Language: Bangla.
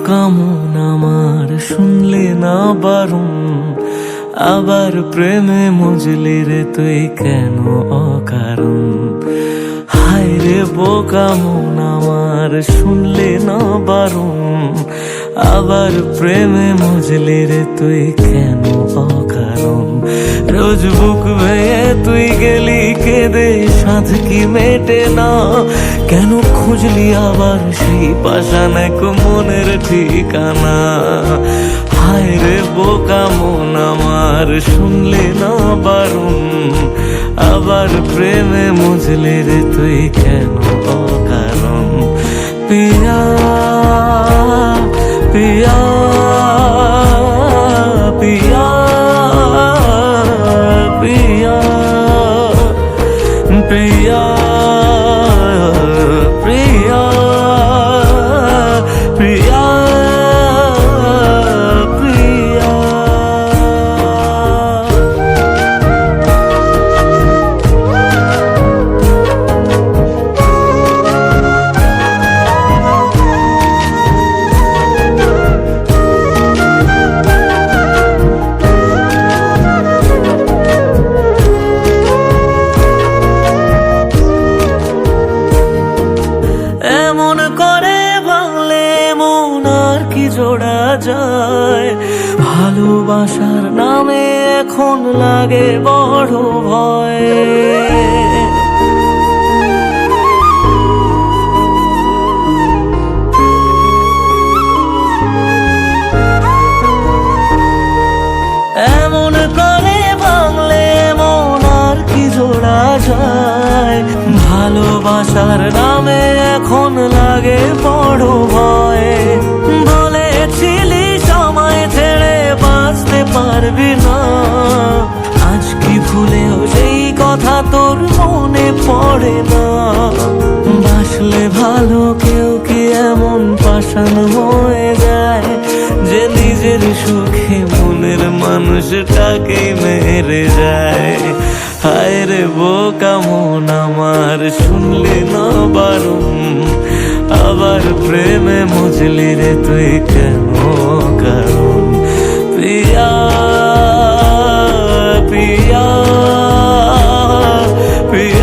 বোকা মন আমার শুনলে না বারণ, আবার প্রেমে মজলি রে তুই কেন অকারণ। হায় রে বোকা মন আমার শুনলে না বারণ, আবার প্রেমে মজলি রে তুই কেন অকারণ। রোজ বুক ভেঙে তুই গেলি কেঁদে সাধ কি মেটে না, কেন খুঁজলি আবার সেই পাষাণ এক মনের ঠিকানা। হায় রে বোকা মন আমার শুনলে না বারণ, আবার প্রেমে মজলে রে তুই কেন অকারণ। পিয়া পিয়া পিয়া পিয়া পিয়া প্রিয়া প্রিয়া প্রিয়া। এমন করে ভাঙলে মন আর কি জোড়া যায়, ভালোবাসার নামে এখন লাগে বড় ভয়। এমন করে ভাঙলে মন আর কি জোড়া যায়, ভালোবাসার নামে এখন লাগে বড় ভয়। বলেছিলি সময় ছেড়ে বাঁচতে পারবি না, আজ কি ভুলেও সেই কথা তোর মনে পড়ে না। বাসলে ভালো কেউ কি এমন পাষাণ হয়ে যায়, যে নিজের সুখে মনের মানুষটাকে মেরে যায়। হায় রে বোকা মন আমার শুনলি না বারণ, আবার প্রেমে মজলি রে তুই কেন কারণ। পিয়া পিয়া পিয়া